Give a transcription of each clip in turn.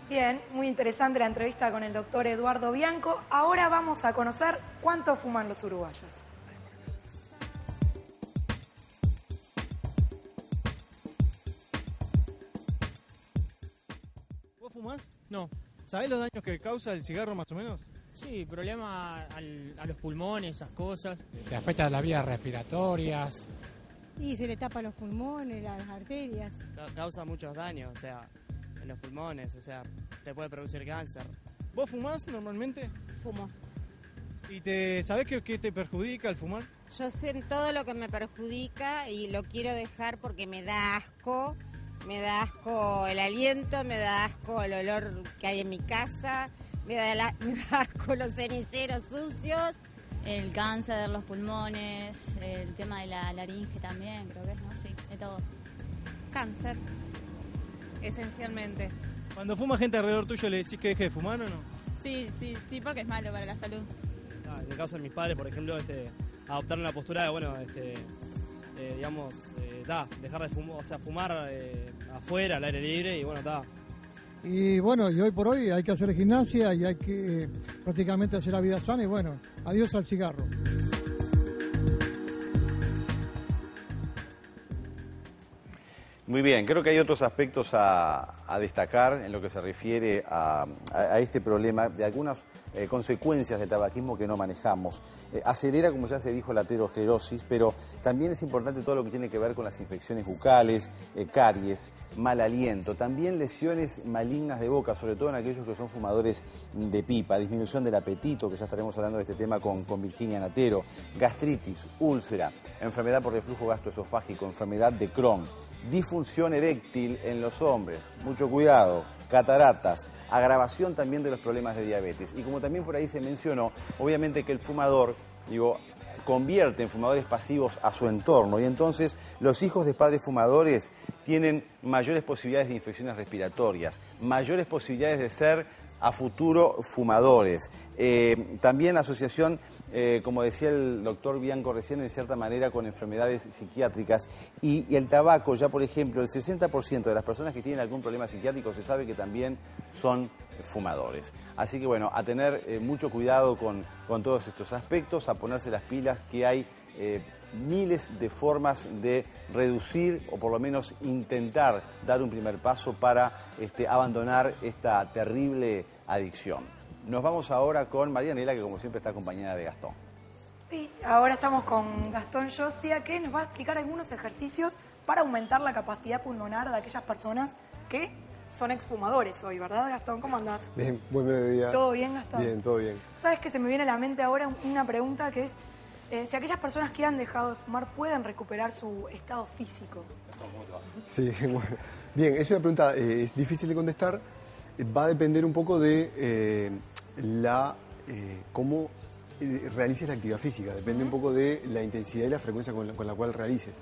Bien, muy interesante la entrevista con el doctor Eduardo Bianco. Ahora vamos a conocer cuánto fuman los uruguayos. ¿Vos fumás? No. ¿Sabés los daños que causa el cigarro más o menos? Sí, problema a los pulmones, esas cosas. Le afecta las vías respiratorias. Y se le tapa los pulmones, las arterias. Causa muchos daños, o sea, en los pulmones, o sea, te puede producir cáncer. ¿Vos fumás normalmente? Fumo. ¿Y sabés qué te perjudica el fumar? Yo sé todo lo que me perjudica y lo quiero dejar porque me da asco. Me da asco el aliento, me da asco el olor que hay en mi casa, me da asco los ceniceros sucios. El cáncer de los pulmones, el tema de la laringe también, creo que es, ¿no? Sí, de todo. Cáncer, esencialmente. Cuando fuma gente alrededor tuyo, ¿le decís que deje de fumar o no? Sí, porque es malo para la salud. En el caso de mis padres, por ejemplo, adoptaron la postura de, bueno, dejar de fumar, o sea, fumar afuera, al aire libre, y bueno, Y bueno, y hoy por hoy hay que hacer gimnasia y hay que prácticamente hacer la vida sana y bueno, adiós al cigarro. Muy bien, creo que hay otros aspectos a destacar en lo que se refiere a este problema de algunas consecuencias del tabaquismo que no manejamos. Acelera, como ya se dijo, la aterosclerosis, pero también es importante todo lo que tiene que ver con las infecciones bucales, caries, mal aliento, también lesiones malignas de boca, sobre todo en aquellos que son fumadores de pipa, disminución del apetito, que ya estaremos hablando de este tema con Virginia Natero, gastritis, úlcera, enfermedad por reflujo gastroesofágico, enfermedad de Crohn, disfunción eréctil en los hombres, mucho cuidado, cataratas, agravación también de los problemas de diabetes. Y como también por ahí se mencionó, obviamente que el fumador, convierte en fumadores pasivos a su entorno y entonces los hijos de padres fumadores tienen mayores posibilidades de infecciones respiratorias, mayores posibilidades de ser a futuro fumadores. También asociación, como decía el doctor Bianco recién, en cierta manera con enfermedades psiquiátricas y el tabaco, ya por ejemplo, el 60% de las personas que tienen algún problema psiquiátrico se sabe que también son fumadores. Así que bueno, a tener mucho cuidado con todos estos aspectos, a ponerse las pilas, que hay miles de formas de reducir o por lo menos intentar dar un primer paso para abandonar esta terrible adicción. Nos vamos ahora con Marianela, que como siempre está acompañada de Gastón. Sí, ahora estamos con Gastón Yosia, que nos va a explicar algunos ejercicios para aumentar la capacidad pulmonar de aquellas personas que son exfumadores hoy, ¿verdad, Gastón? ¿Cómo andás? Bien, buen mediodía. ¿Todo bien, Gastón? Bien, todo bien. ¿Sabes que se me viene a la mente ahora una pregunta que es si aquellas personas que han dejado de fumar pueden recuperar su estado físico? Sí, bueno. Bien, es una pregunta es difícil de contestar. Va a depender un poco de cómo realices la actividad física. Depende un poco de la intensidad y la frecuencia con la cual realices.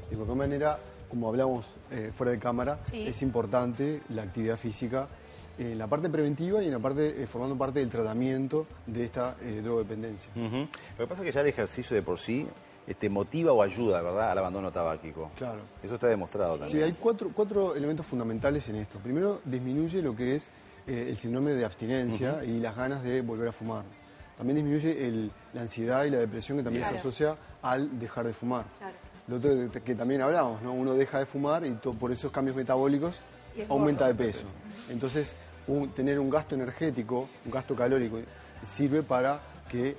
De cualquier manera, como hablamos fuera de cámara, sí, es importante la actividad física en la parte preventiva y en la parte formando parte del tratamiento de esta drogodependencia. Lo que pasa es que ya el ejercicio de por sí motiva o ayuda, ¿verdad?, al abandono tabáquico. Claro. Eso está demostrado también. Sí, hay cuatro elementos fundamentales en esto. Primero, disminuye lo que es el síndrome de abstinencia y las ganas de volver a fumar. También disminuye la ansiedad y la depresión que también se asocia al dejar de fumar. Claro. Lo otro que también hablamos, ¿no? Uno deja de fumar y por esos cambios metabólicos aumenta de peso. Entonces, tener un gasto energético, un gasto calórico, sirve para que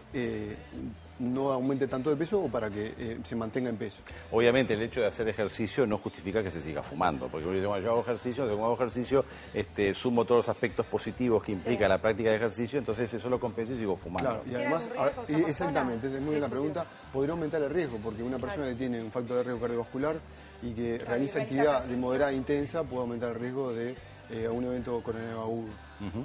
no aumente tanto de peso o para que se mantenga en peso. Obviamente el hecho de hacer ejercicio no justifica que se siga fumando, porque yo hago ejercicio, según hago ejercicio, sumo todos los aspectos positivos que implica la práctica de ejercicio, entonces eso lo compenso y sigo fumando. Claro, y además, exactamente, es muy bien la pregunta, podría aumentar el riesgo, porque una persona que tiene un factor de riesgo cardiovascular y que realiza actividad de moderada a intensa puede aumentar el riesgo de un evento coronario agudo.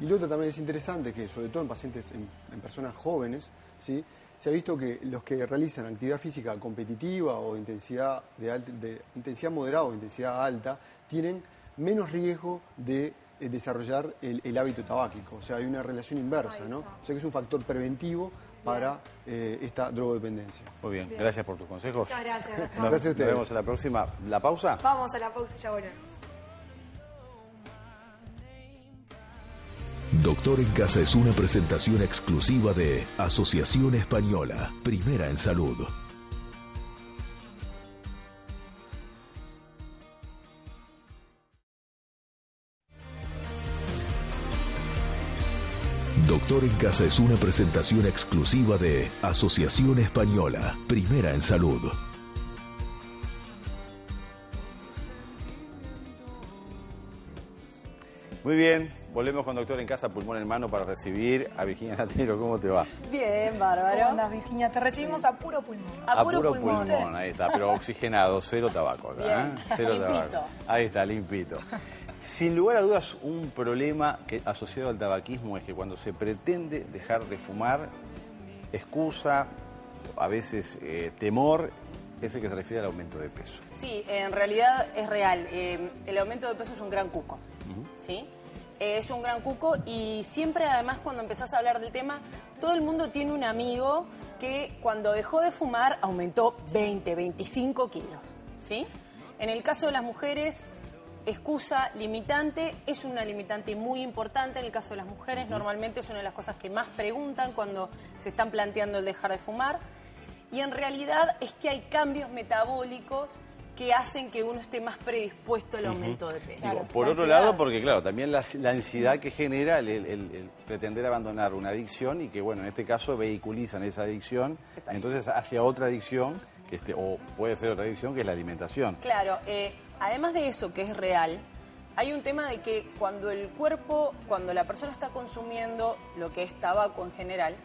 Y lo otro también es interesante, que sobre todo en pacientes, en personas jóvenes, ¿sí?, se ha visto que los que realizan actividad física competitiva o de intensidad moderada o intensidad alta tienen menos riesgo de desarrollar el hábito tabáquico. O sea, hay una relación inversa, ¿no? O sea que es un factor preventivo para esta drogodependencia. Muy bien, gracias por tus consejos. Muchas gracias. Gracias a ustedes. Nos vemos en la próxima. ¿La pausa? Vamos a la pausa y ya volvemos. Doctor en Casa es una presentación exclusiva de Asociación Española, primera en salud. Doctor en Casa es una presentación exclusiva de Asociación Española, primera en salud. Muy bien, volvemos con Doctor en Casa, pulmón en mano, para recibir a Virginia Natero. ¿Cómo te va? Bien, bárbaro. ¿Cómo andas, Virginia? Te recibimos a puro pulmón. A puro pulmón, ahí está, pero oxigenado, cero tabaco acá. Bien. Cero Limpito. tabaco. Ahí está, limpito. Sin lugar a dudas, un problema asociado al tabaquismo es que cuando se pretende dejar de fumar, excusa, a veces temor, es el que se refiere al aumento de peso. Sí, en realidad es real. El aumento de peso es un gran cuco, ¿sí? Es un gran cuco y siempre, además, cuando empezás a hablar del tema, todo el mundo tiene un amigo que cuando dejó de fumar aumentó 20, 25 kilos, ¿sí? En el caso de las mujeres, excusa limitante, es una limitante muy importante. En el caso de las mujeres, normalmente es una de las cosas que más preguntan cuando se están planteando el dejar de fumar. Y en realidad es que hay cambios metabólicos que hacen que uno esté más predispuesto al aumento de peso. Claro, por otro lado, porque claro, también la ansiedad que genera el pretender abandonar una adicción y que, bueno, en este caso vehiculizan esa adicción, entonces hacia otra adicción, o puede ser otra adicción, que es la alimentación. Claro, además de eso, que es real, hay un tema de que cuando el cuerpo, cuando la persona está consumiendo lo que es tabaco en general,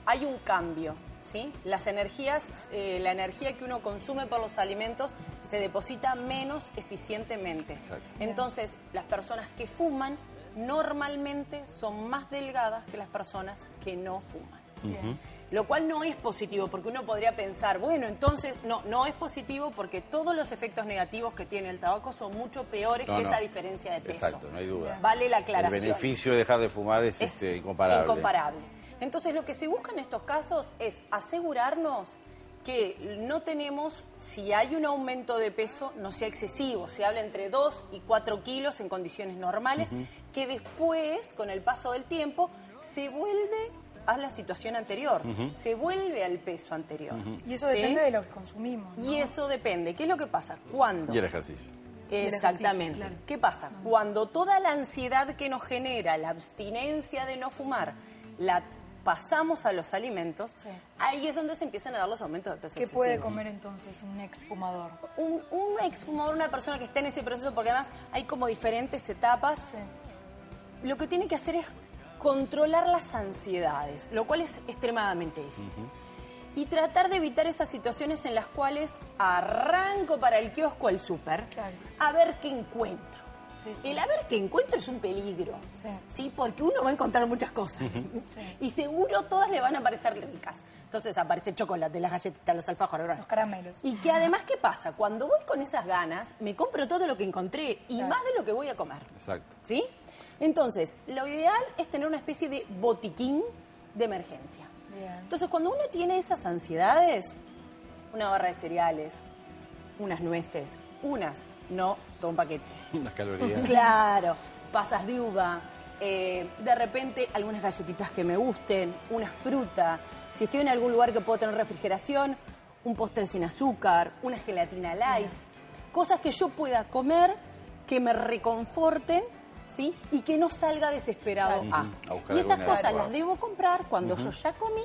hay un cambio, ¿sí? Las energías, la energía que uno consume por los alimentos se deposita menos eficientemente. Exacto. Entonces, las personas que fuman normalmente son más delgadas que las personas que no fuman. Lo cual no es positivo, porque uno podría pensar, bueno, entonces, no es positivo porque todos los efectos negativos que tiene el tabaco son mucho peores que esa diferencia de peso. Exacto, no hay duda. Vale la aclaración. El beneficio de dejar de fumar es incomparable. Incomparable. Entonces, lo que se busca en estos casos es asegurarnos que no tenemos, si hay un aumento de peso, no sea excesivo. Se habla entre 2 y 4 kilos en condiciones normales, que después, con el paso del tiempo, se vuelve a la situación anterior, se vuelve al peso anterior. Y eso depende de lo que consumimos, ¿no? Y eso depende. ¿Qué es lo que pasa? ¿Cuándo? Y el ejercicio. Exactamente. Claro. ¿Qué pasa? Cuando toda la ansiedad que nos genera la abstinencia de no fumar la pasamos a los alimentos, ahí es donde se empiezan a dar los aumentos de peso ¿Qué excesivos. puede comer entonces un exfumador? Un exfumador, una persona que esté en ese proceso, porque además hay como diferentes etapas, lo que tiene que hacer es controlar las ansiedades, lo cual es extremadamente difícil. Y tratar de evitar esas situaciones en las cuales arranco para el kiosco al súper a ver qué encuentro. El a ver qué encuentro es un peligro, ¿sí? Porque uno va a encontrar muchas cosas y seguro todas le van a parecer ricas. Entonces aparece el chocolate, las galletitas, los alfajores, los caramelos. Y que además, ¿qué pasa? Cuando voy con esas ganas, me compro todo lo que encontré y más de lo que voy a comer. Exacto. ¿Sí? Entonces, lo ideal es tener una especie de botiquín de emergencia. Bien. Entonces, cuando uno tiene esas ansiedades, una barra de cereales, unas nueces, no, todo un paquete. Unas calorías. Claro, pasas de uva, de repente algunas galletitas que me gusten, una fruta. Si estoy en algún lugar que puedo tener refrigeración, un postre sin azúcar, una gelatina light. Cosas que yo pueda comer, que me reconforten, ¿sí? Y que no salga desesperado Y esas cosas las debo comprar cuando yo ya comí,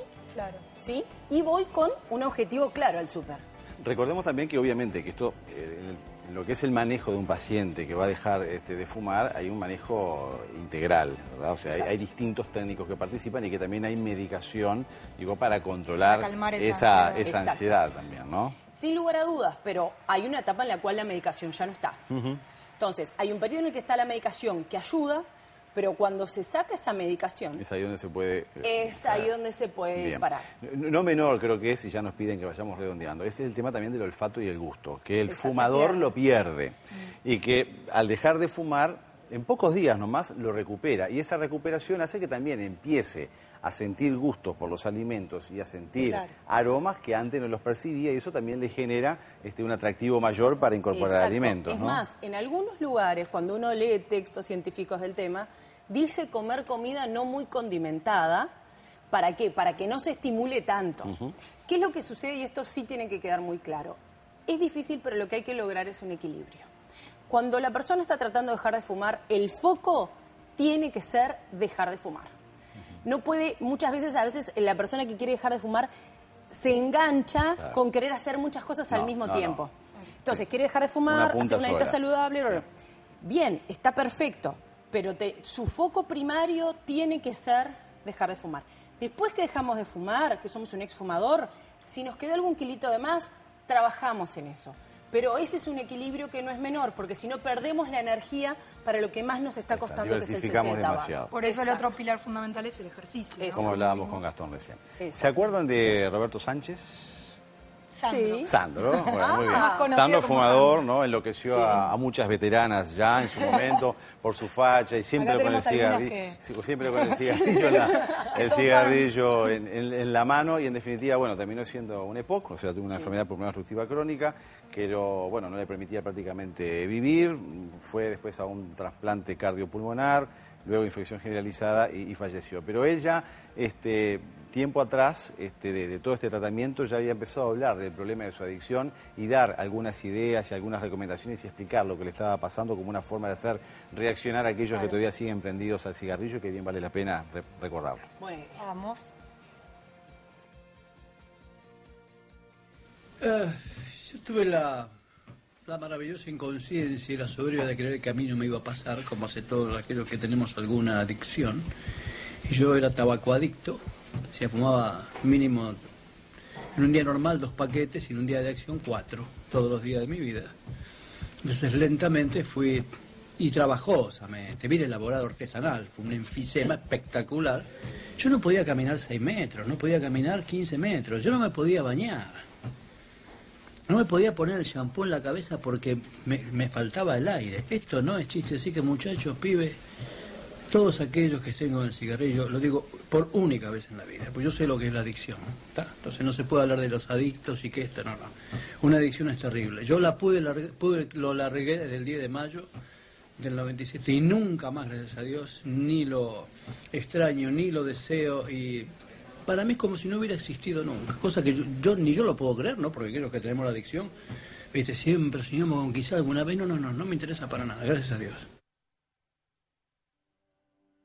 ¿sí? Y voy con un objetivo claro al súper. Recordemos también que obviamente que esto, en lo que es el manejo de un paciente que va a dejar de fumar, hay un manejo integral, ¿verdad? O sea, hay distintos técnicos que participan y que también hay medicación, digo, para controlar esa ansiedad también, ¿no? Sin lugar a dudas, pero hay una etapa en la cual la medicación ya no está. Entonces, hay un periodo en el que está la medicación que ayuda, pero cuando se saca esa medicación... Es ahí donde se puede... ahí donde se puede parar. No menor creo que es, y ya nos piden que vayamos redondeando, es el tema también del olfato y el gusto, que el fumador lo pierde y que al dejar de fumar, en pocos días nomás lo recupera, y esa recuperación hace que también empiece a sentir gustos por los alimentos y a sentir aromas que antes no los percibía, y eso también le genera un atractivo mayor para incorporar alimentos, Es ¿no? más, en algunos lugares, cuando uno lee textos científicos del tema, dice comer comida no muy condimentada. ¿Para qué? Para que no se estimule tanto. ¿Qué es lo que sucede? Y esto sí tiene que quedar muy claro. Es difícil, pero lo que hay que lograr es un equilibrio. Cuando la persona está tratando de dejar de fumar, el foco tiene que ser dejar de fumar. No puede, muchas veces, a veces la persona que quiere dejar de fumar se engancha con querer hacer muchas cosas al mismo tiempo. Entonces, quiere dejar de fumar, hacer una dieta saludable. Bien, está perfecto, pero su foco primario tiene que ser dejar de fumar. Después que dejamos de fumar, que somos un exfumador, si nos queda algún kilito de más, trabajamos en eso. Pero ese es un equilibrio que no es menor, porque si no perdemos la energía para lo que más nos está costando, que es el cese de tabaco. Por eso el otro pilar fundamental es el ejercicio, ¿no? Como hablábamos con Gastón recién. ¿Se acuerdan de Roberto Sánchez? Sandro. Sandro, bueno, muy bien. Sandro, fumador, ¿no? Enloqueció a muchas veteranas ya en su momento por su facha y siempre con el cigarrillo, en la mano, y en definitiva, bueno, terminó siendo un EPOC, o sea, tuvo una enfermedad pulmonar obstructiva crónica que bueno, no le permitía prácticamente vivir. Fue después a un trasplante cardiopulmonar, luego infección generalizada y falleció. Pero ella, tiempo atrás, de todo este tratamiento, ya había empezado a hablar del problema de su adicción y dar algunas ideas y algunas recomendaciones y explicar lo que le estaba pasando como una forma de hacer reaccionar a aquellos que todavía siguen prendidos al cigarrillo, que bien vale la pena recordarlo. Bueno, vamos. Yo tuve la maravillosa inconsciencia y la soberbia de creer que a mí no me iba a pasar, como hace todos aquellos que tenemos alguna adicción. Y yo era tabacoadicto, se fumaba mínimo en un día normal 2 paquetes y en un día de acción 4, todos los días de mi vida. Entonces lentamente fui, y trabajosamente, bien elaborado, artesanal, fue un enfisema espectacular. Yo no podía caminar 6 metros, no podía caminar 15 metros, yo no me podía bañar. No me podía poner el shampoo en la cabeza porque me faltaba el aire. Esto no es chiste, así que muchachos, pibes, todos aquellos que estén con el cigarrillo, lo digo por única vez en la vida, pues yo sé lo que es la adicción, ¿no? Entonces no se puede hablar de los adictos y que esto, no. Una adicción es terrible. Yo lo largué desde el 10 de mayo del 97 y nunca más, gracias a Dios, ni lo extraño, ni lo deseo, y para mí es como si no hubiera existido nunca, cosa que yo ni yo lo puedo creer, ¿no? Porque creo que tenemos la adicción, ¿viste? Siempre soñamos con quizá alguna vez, no me interesa para nada, gracias a Dios.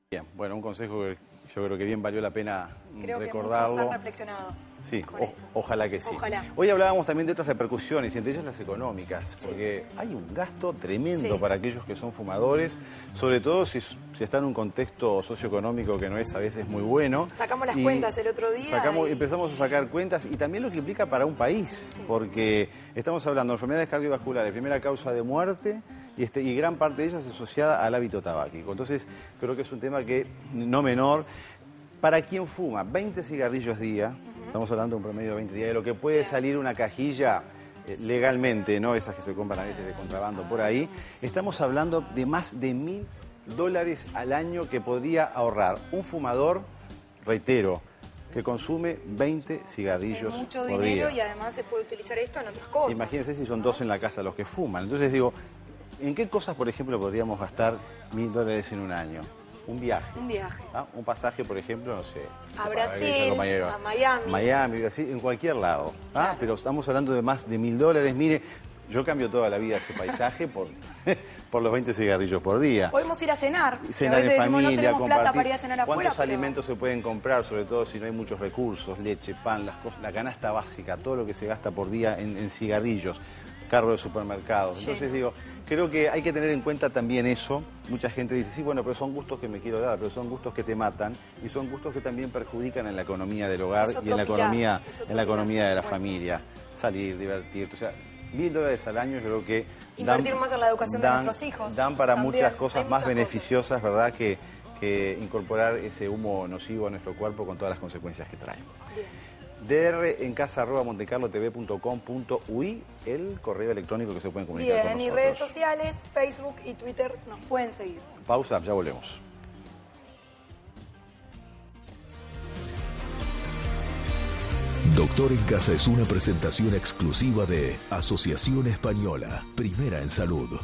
Bien, bueno, un consejo que yo creo que bien valió la pena recordarlo. Creo que muchos han reflexionado. Sí, ojalá que sí. Ojalá. Hoy hablábamos también de otras repercusiones, entre ellas las económicas, porque hay un gasto tremendo para aquellos que son fumadores, sobre todo si están en un contexto socioeconómico que no es a veces muy bueno. Sacamos las cuentas el otro día. Empezamos a sacar cuentas y también lo que implica para un país, porque estamos hablando de enfermedades cardiovasculares, primera causa de muerte, y gran parte de ellas asociada al hábito tabáquico. Entonces, creo que es un tema que no menor. Para quien fuma 20 cigarrillos día, estamos hablando de un promedio de 20 días, de lo que puede salir una cajilla legalmente, ¿no? Esas que se compran a veces de contrabando por ahí, estamos hablando de más de $1000 al año que podría ahorrar un fumador, reitero, que consume 20 cigarrillos mucho por dinero día. Y además se puede utilizar esto en otras cosas. Imagínense si son 2 en la casa los que fuman. Entonces digo, ¿en qué cosas, por ejemplo, podríamos gastar $1000 en un año? Un viaje. Un viaje. ¿Ah? Un pasaje, por ejemplo, no sé. A Brasil, a Miami. Miami, Brasil, en cualquier lado. Claro. Pero estamos hablando de más de $1000. Mire, yo cambio toda la vida ese paisaje por los 20 cigarrillos por día. Podemos ir a cenar. Cenar en familia, no tenemos plata para ir a cenar afuera. ¿Cuántos alimentos se pueden comprar, sobre todo si no hay muchos recursos? Leche, pan, la canasta básica, todo lo que se gasta por día en cigarrillos, carro de supermercados. Entonces digo, creo que hay que tener en cuenta también eso. Mucha gente dice, sí, bueno, pero son gustos que me quiero dar, pero son gustos que te matan y son gustos que también perjudican en la economía del hogar y en la economía de la familia. Salir, divertirte, o sea, $1000 al año yo creo que invertir más en la educación de nuestros hijos. Dan para muchas cosas más beneficiosas, ¿verdad? Que incorporar ese humo nocivo a nuestro cuerpo con todas las consecuencias que trae. Bien. dr@montecarlotv.com.uy, el correo electrónico que se pueden comunicar con nosotros. En redes sociales, Facebook y Twitter nos pueden seguir. Pausa, ya volvemos. Doctor en Casa es una presentación exclusiva de Asociación Española, primera en salud.